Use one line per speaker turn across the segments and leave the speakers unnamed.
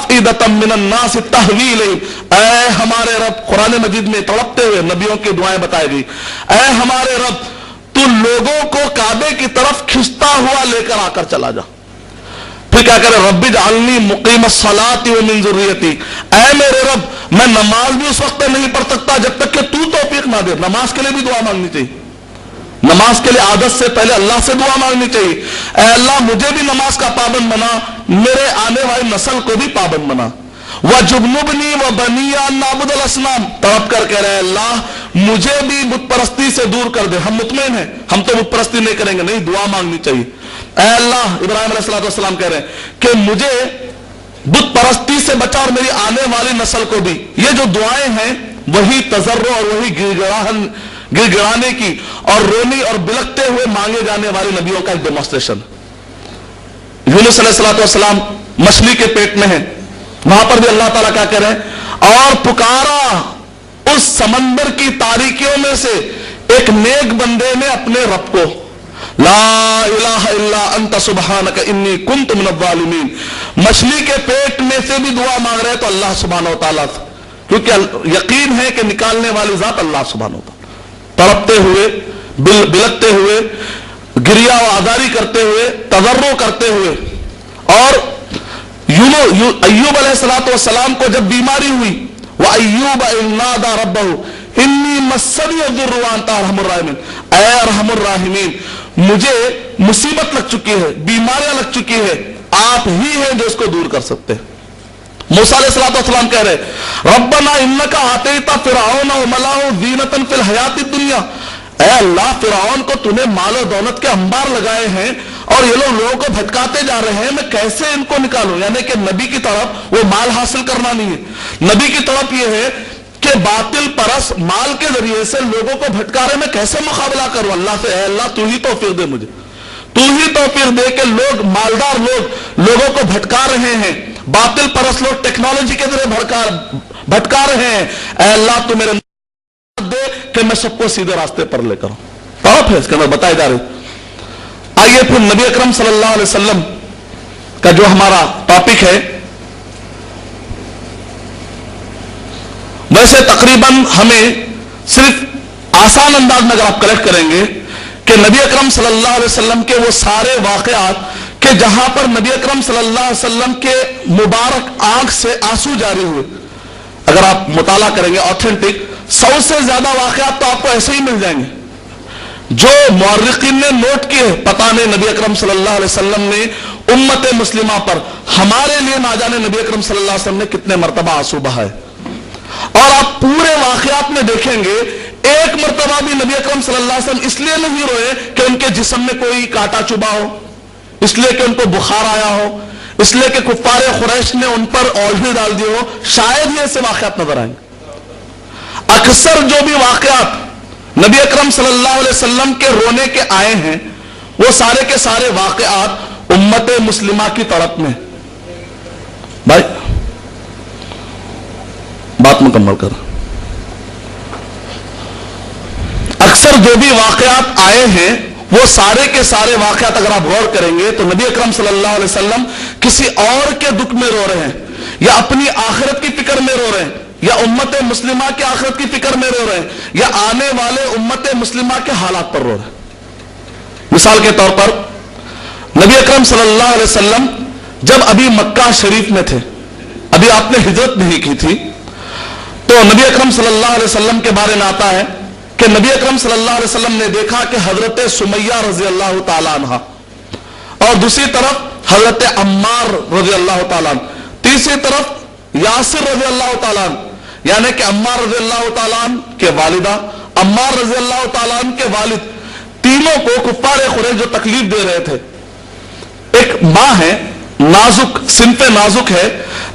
अफ़ईदतम मिनन्नास तहवी इलैहिम, ऐ हमारे रब, कुरान मजीद में तड़पते हुए नबियों की दुआएं बताई गई, ऐ हमारे रब तू लोगों को काबे की तरफ खिंचता हुआ लेकर आकर चला जा। फिर क्या करे, रब्बी जअलनी मुक़ीमस्सलाति व मिन ज़ुर्रियती, ऐ मेरे रब मैं नमाज भी उस वक्त नहीं पढ़ सकता जब तक कि तू तौफीक ना दे। नमाज के लिए भी दुआ मांगनी चाहिए, नमाज के लिए आदत से पहले अल्लाह से दुआ मांगनी चाहिए, ऐ अल्लाह मुझे भी नमाज का पाबंद बना, मेरे आने वाली नस्ल को भी पाबंद बना। वजुब्नुबनी व बनिया अन नअबुदल असनाम, तड़प कर कह रहे अल्लाह मुझे भी बुत परस्ती से दूर कर दे। हम मुतमईन हैं, हम तो बुत परस्ती नहीं करेंगे, नहीं, दुआ मांगनी चाहिए। ऐ अल्लाह, इब्राहिम अलैहिस्सलाम कह रहे हैं कि मुझे बुत परस्ती से बचा और मेरी आने वाली नस्ल को भी। ये जो दुआएं हैं वही तजर्रो और वही गिड़गिड़ाने की और रोनी और बिलकते हुए मांगे जाने वाले नबियों का एक डेमोन्स्ट्रेशन। यूनुस अलैहिस्सलाम मछली के पेट में है, वहां पर भी अल्लाह ताला क्या कह रहे हैं, और पुकारा उस समंदर की तारीकियों में से एक नेक बंदे ने अपने रब को, ला इलाहा इल्ला अंता सुब्हानका इन्नी कुन्तु मिनज़्ज़ालिमीन। मछली के पेट में से भी दुआ मांग रहे हैं तो अल्लाह सुब्हानहू व तआला से, क्योंकि यकीन है कि निकालने वाली जात अल्लाह सुब्हानहू व तआला। तड़पते हुए, बिलकते हुए, गिरिया व आदारी करते हुए, तजर्रो करते हुए। और अय्यूब अलैहिस्सलाम को जब बीमारी हुई, वह अय्यूब इज़ नादा रब्बहू इन्नी मस्सनी अज़्ज़ुर्रु व अंता अरहमुर राहिमीन, ऐ अरहमुर राहिमीन मुझे मुसीबत लग चुकी है, बीमारियां लग चुकी है, आप ही हैं जो इसको दूर कर सकते हैं। मूसा अलैहिस्सलाम कह रहे रब्बना इन्नका आतैता फिरऔन व मलाअहू ज़ीनतन फिल हयातिद दुनिया, ऐ अल्लाह फिरऔन को तूने माल और दौलत के अंबार लगाए हैं और ये लोग लोगों को भटकाते जा रहे हैं, मैं कैसे इनको निकालूं। यानी कि नबी की तरफ वो माल हासिल करना नहीं है, नबी की तरफ ये है कि बातिल परस माल के जरिए से लोगों को भटका रहे, मैं कैसे मुकाबला करूं अल्लाह से। ऐ अल्लाह तू ही तौफीक दे मुझे, तू ही तौफीक दे कि लोग, मालदार लोग लोगों को भटका रहे हैं, बातिल परस लोग टेक्नोलॉजी के जरिए भटका रहे हैं। ऐ अल्लाह तू मेरे दे कि मैं सबको सीधे रास्ते पर लेकर आऊं। तौफ है इसके अंदर बताई जा रही। आइए फिर नबी अकरम सल्लल्लाहु अलैहि वसल्लम का जो हमारा टॉपिक है, वैसे तकरीबन हमें सिर्फ आसान अंदाज में अगर आप कलेक्ट करेंगे कि नबी अकरम सल्लल्लाहु अलैहि वसल्लम के वो सारे वाकयात कि जहां पर नबी अकरम सल्लल्लाहु अलैहि वसल्लम के मुबारक आंख से आंसू जारी हुए, अगर आप मुताला करेंगे ऑथेंटिक, 100 से ज्यादा वाकयात तो आपको ऐसे ही मिल जाएंगे जो मुअर्रिखीन ने नोट किए। पता नहीं नबी अकरम सल्लल्लाहु अलैहि वसल्लम ने उम्मत मुस्लिमा पर, हमारे लिए ना जाने नबी अकरम सल्लल्लाहु अलैहि वसल्लम ने कितने मरतबा आंसू बहाए। और आप पूरे वाकयात में देखेंगे एक मरतबा भी नबी अकरम सल्लल्लाहु अलैहि वसल्लम इसलिए नहीं रोए कि उनके जिस्म में कोई कांटा चुभा हो, इसलिए कि उनको बुखार आया हो, इसलिए कि कुफ्फारे कुरैश ने उन पर औषधि डाल दी हो, शायद ये ऐसे वाकयात नजर आएंगे। अक्सर जो भी वाकयात नबी अकरम सल्लल्लाहु अलैहि वसल्लम के रोने के आए हैं, वो सारे के सारे वाकयात उम्मत मुस्लिमा की तड़प में। भाई बात मुकम्मल कर। अक्सर जो भी वाकयात आए हैं वो सारे के सारे वाकयात अगर आप गौर करेंगे तो नबी अकरम सल्लल्लाहु अलैहि वसल्लम किसी और के दुख में रो रहे हैं, या अपनी आखिरत की फिक्र में रो रहे हैं, या उम्मत मुस्लिमा की आखिरत की फिक्र में रो रहे हैं, या आने वाले उम्मत मुस्लिमा के हालात पर रो रहे हैं। मिसाल के तौर पर नबी अकरम सल्लल्लाहु अलैहि वसल्लम जब अभी मक्का शरीफ में थे, अभी आपने हिजरत नहीं की थी, तो नबी अकरम सल्लल्लाहु अलैहि वसल्लम के बारे में आता है कि नबी अकरम सल्लल्लाहु अलैहि वसल्लम ने देखा कि हजरत सुमैया रजी अल्लाह ताला अन्हा और दूसरी तरफ हजरत अम्मार रजी अल्लाह ताला, तीसरी तरफ यासिर रजी अल्लाह ताला, यानी कि अम्मार रजी अल्लाह ताला के वालिदा, अम्मार रजी अल्लाह ताला के वालिद, तीनों को कुफ्फारे कुरैश जो तकलीफ दे रहे थे। एक मां है, नाजुक, सिनफे नाजुक है,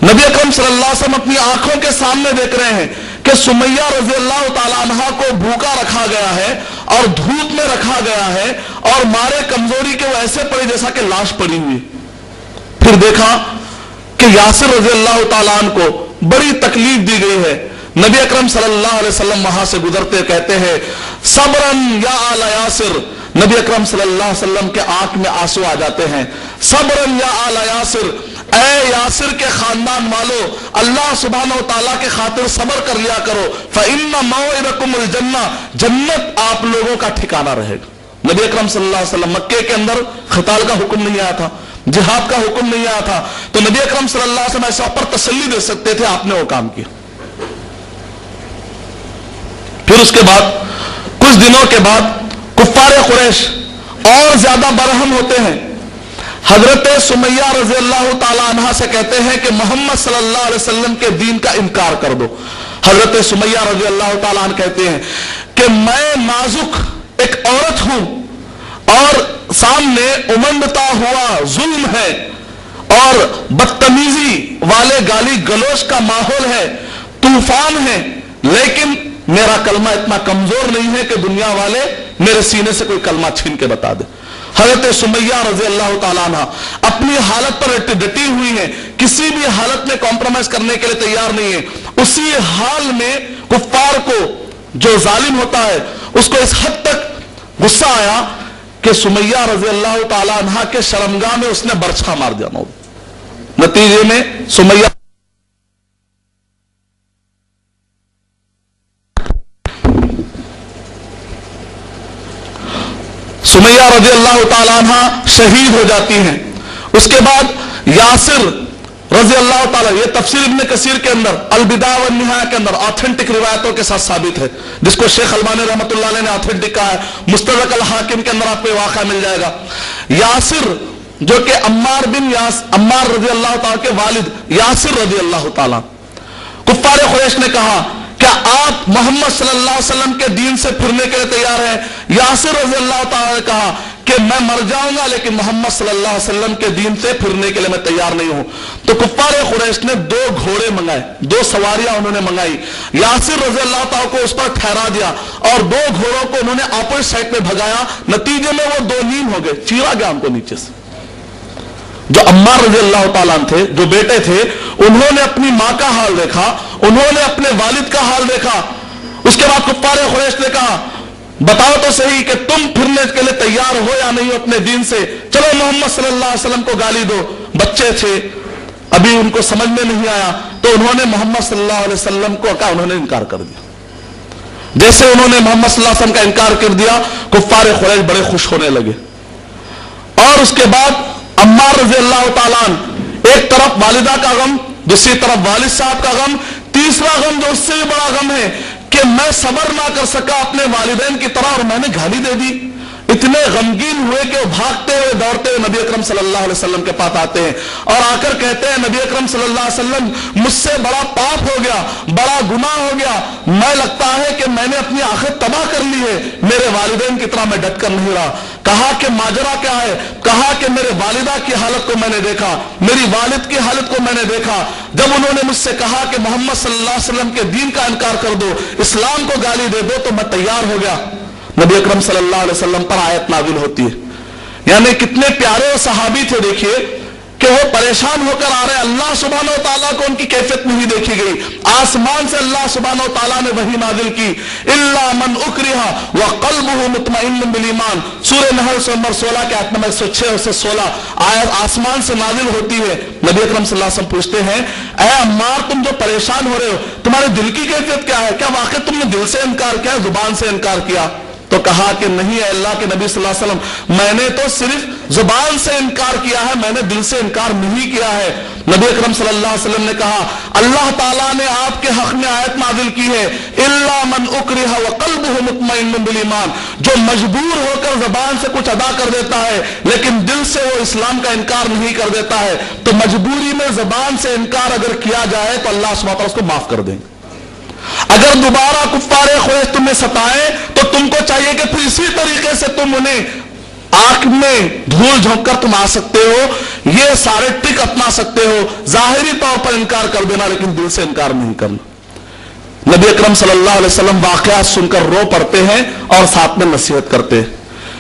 नबी अकरम सल्लल्लाहु अलैहि वसल्लम अपनी आंखों के सामने देख रहे हैं कि सुमैया रज़ी अल्लाह ताला अन्हा को भूखा रखा गया है और धूप में रखा गया है और मारे कमजोरी के वो ऐसे पड़े जैसा कि लाश पड़ी हुई। फिर देखा कि यासिर रज़ी अल्लाह ताला अन्हु को बड़ी तकलीफ दी गई है। नबी अकरम सल्लल्लाहु अलैहि वसल्लम वहां से गुजरते कहते हैं सब्रन या आला यासिर, नबी अकरम सल्लल्लाहु अलैहि वसल्लम के आंख में आंसू आ जाते हैं। सब्रन या आला यासिर, اے یاسر کے خاندان والو، اللہ سبحانہ و تعالیٰ کے خاطر صبر کر لیا کرو، فَإِنَّ مَوْعِدَكُمُ الْجَنَّةُ، جنت آپ لوگوں کا ٹھکانہ رہے گا۔ نبی اکرم صلی اللہ علیہ وسلم مکے کے اندر قتال کا حکم نہیں آیا تھا، جہاد کا حکم نہیں آیا تھا، تو نبی اکرم صلی اللہ علیہ وسلم ایسا پر تسلی دے سکتے تھے، آپ نے وہ کام کیا۔ پھر اس کے بعد کچھ دنوں کے بعد کفار قریش اور زیادہ برہم ہوتے ہیں، حضرت سمیہ رضی اللہ تعالی عنہ سے کہتے ہیں کہ محمد صلی اللہ علیہ وسلم کے دین کا انکار کر دو۔ حضرت سمیہ رضی اللہ تعالی عنہ کہتے ہیں کہ میں نازک ایک عورت ہوں اور سامنے امنڈتا ہوا ظلم ہے اور بدتمیزی والے گالی گلوچ کا ماحول ہے، طوفان ہے، لیکن میرا کلمہ اتنا کمزور نہیں ہے کہ دنیا والے میرے سینے سے کوئی کلمہ چھین کے بتا دے۔ حضرت سمیہ رضی اللہ تعالیٰ عنہ اپنی حالت پر ڈٹی ہوئی ہیں، کسی بھی حالت میں کمپرومائز کرنے کے لیے تیار نہیں ہے۔ اسی حال میں کفار کو جو ظالم ہوتا ہے اس کو اس حد تک غصہ آیا کہ سمیہ رضی اللہ تعالیٰ عنہ کے شرمگاہ میں اس نے برچھا مار دیا۔ نتیجے میں سمیہ رضی اللہ تعالیٰ عنہ شہید ہو جاتی ہیں۔ اس کے بعد یاسر رضی اللہ تعالیٰ، یہ تفسیر ابن کثیر کے اندر البدایہ والنہایہ کے اندر آتھینٹک روایتوں کے ساتھ ثابت ہے، جس کو شیخ البانی رحمۃ اللہ علیہ نے آتھینٹک کہا ہے، مستدرک الحاکم کے اندر آپ کو یہ واقعہ مل جائے گا۔ یاسر جو کہ عمار رضی اللہ تعالیٰ کے والد یاسر رضی اللہ تعالیٰ، کفار قریش نے کہا کیا آپ محمد صلی اللہ علیہ وسلم کے دین سے پھرنے کے لیے تیار ہیں؟ یاسر رضی اللہ تعالیٰ نے کہا کہ میں مر جاؤں گا لیکن محمد صلی اللہ علیہ وسلم کے دین سے پھرنے کے لیے میں تیار نہیں ہوں۔ تو کفار قریش نے 2 گھوڑے منگائے، 2 سواریاں انہوں نے منگائی، یاسر رضی اللہ تعالیٰ کو اس پر ٹھہرا دیا اور 2 گھوڑوں کو انہوں نے اپوزٹ سائڈ میں بھگایا، نتیجے میں وہ 2 نیم ہو گئے، چیرا گیا ان کو نیچے سے۔ جو عمار رضی اللہ تعالیٰ عنہ تھے، جو بیٹے تھے، انہوں نے اپنی ماں کا حال دیکھا، انہوں نے اپنے والد کا حال دیکھا۔ اس کے بعد کفار قریش نے کہا بتاؤ تو صحیح کہ تم پھرنے کے لیے تیار ہو یا نہیں اپنے دین سے، چلو محمد صلی اللہ علیہ وسلم کو گالی دو۔ بچے تھے، ابھی ان کو سمجھ میں نہیں آیا، تو انہوں نے محمد صلی اللہ علیہ وسلم کو کہا، انہوں نے انکار کر دیا۔ جیسے انہوں نے محمد صلی اللہ علیہ وسلم کا انکار کر دیا، کفار قریش بڑے خوش ہونے لگے۔ اور اس کے بعد عمار رضی اللہ تعالیٰ عنہ، ایک طرف والدہ کا غم، دوسری طرف والد صاحب کا غم، تیسرا غم جو اس سے بھی بڑا غم ہے کہ میں صبر نہ کر سکا اپنے والدین کی طرح اور میں نے گالی دے دی۔ اتنے غمگین ہوئے کہ وہ بھاگتے ہوئے دوڑتے ہوئے نبی اکرم صلی اللہ علیہ وسلم کے پاس آتے ہیں اور آ کر کہتے ہیں نبی اکرم صلی اللہ علیہ وسلم مجھ سے بڑا پاپ ہو گیا، بڑا گناہ ہو گیا، میں لگتا ہے کہ میں نے اپنی آخرت تباہ کر لی ہے، میرے والدین کی طرح میں ڈٹ کر نہیں رہا۔ کہا کہ ماجرا کیا ہے؟ کہا کہ میرے والدہ کی حالت کو میں نے دیکھا، میری والد کی حالت کو میں نے دیکھا، جب انہوں نے مجھ سے کہا کہ محمد صلی اللہ علیہ وسلم کے دین کا انکار کر دو، اسلام کو گالی دے دو، تو میں تیار ہو گیا۔ نبی اکرم صلی اللہ علیہ وسلم پر آیت نازل ہوتی ہے۔ یعنی کتنے پیارے اور صحابی تھے، دیکھیے کہ وہ پریشان ہو کر آ رہے ہیں، اللہ سبحانہ و تعالیٰ کو ان کی کیفیت نہیں دیکھی گئی، آسمان سے اللہ سبحانہ و تعالیٰ نے وحی نازل کی، الا من اکرہ وقلبہ مطمئن بالایمان، سورہ نحل نمبر 16 کے آیت نمبر 106 اور 116 آیت آسمان سے نازل ہوتی ہے۔ نبی اکرم صلی اللہ علیہ وسلم پوچھتے ہیں اے عمار تم جو پریشان ہو رہے ہو، تمہارے دل کی کیفیت کیا ہے؟ کیا واقعی تم نے دل سے انکار کیا، زبان سے انکار کیا؟ تو کہا کہ نہیں اے اللہ کے نبی صلی اللہ علیہ وسلم، میں نے تو صرف زبان سے انکار کیا ہے، میں نے دل سے انکار نہیں کیا ہے۔ نبی اکرم صلی اللہ علیہ وسلم نے کہا اللہ تعالیٰ نے آپ کے حق میں آیت نازل کی ہے الا من اکرہ وقلبہ مطمئن بالایمان، جو مجبور ہو کر زبان سے کچھ ادا کر دیتا ہے لیکن دل سے وہ اسلام کا انکار نہیں کر دیتا ہے، تو مجبوری میں زبان سے انکار اگر کیا جائے تو اللہ سبحانہ وتعالیٰ اس کو معاف کر دیں گے۔ اگر دوبارہ کفار قریش تمہیں ستائیں تو تم کو چاہیے کہ پھر اسی طریقے سے تم انہیں آنکھ میں دھول جھونک کر تم آ سکتے ہو، یہ سارے ٹرک اپنا سکتے ہو، ظاہری طور پر انکار کر دینا لیکن دل سے انکار نہیں کرنا۔ نبی اکرم صلی اللہ علیہ وسلم واقعات سن کر رو پڑتے ہیں اور ساتھ میں نصیحت کرتے ہیں۔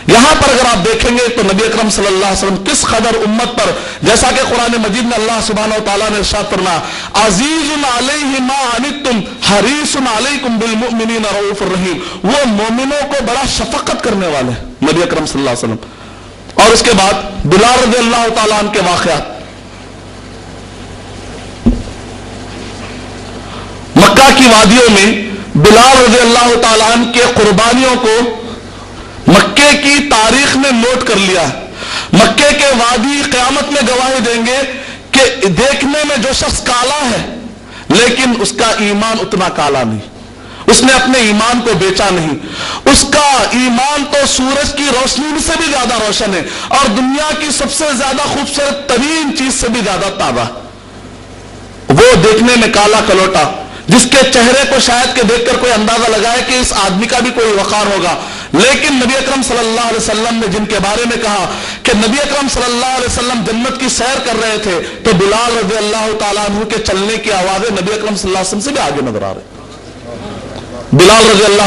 یہاں پر اگر آپ دیکھیں گے تو نبی اکرم صلی اللہ علیہ وسلم کس قدر امت پر، جیسا کہ قرآن مجید میں اللہ سبحانہ و تعالیٰ نے ارشاد فرمایا عزیز علیہ ما عنتم حریص علیکم بالمؤمنین رؤوف الرحیم، وہ مومنوں کو بڑا شفقت کرنے والے ہیں نبی اکرم صلی اللہ علیہ وسلم۔ اور اس کے بعد بلال رضی اللہ تعالیٰ عنہ کے واقعات، की वादियों में बिलाल रज़ी अल्लाह ताला अन्हु के कुर्बानियों को मक्के की तारीख ने नोट कर लिया। मक्के के वादी क़यामत में गवाही देंगे कि देखने में जो शख्स काला है लेकिन उसका ईमान उतना काला नहीं, उसने अपने ईमान को बेचा नहीं, उसका ईमान तो सूरज की रोशनी से भी ज्यादा रोशन है और दुनिया की सबसे ज्यादा खूबसूरत तरीन चीज से भी ज्यादा ताबा। वो देखने में काला कलोटा, जिसके चेहरे को शायद के देखकर कोई अंदाजा लगाए कि इस आदमी का भी कोई वकार होगा, लेकिन नबी अकरम सल्लल्लाहु अलैहि वसल्लम ने जिनके बारे में कहा कि नबी अकरम सल्लल्लाहु अलैहि वसल्लम जन्नत की सैर कर रहे थे तो बिलाल रज़ी अल्लाह ताला अन्हु के चलने की आवाजें नबी अकरम सल्लल्लाहु अलैहि वसल्लम से भी आगे नजर आ रहे। बिलाल रज़ी अल्लाह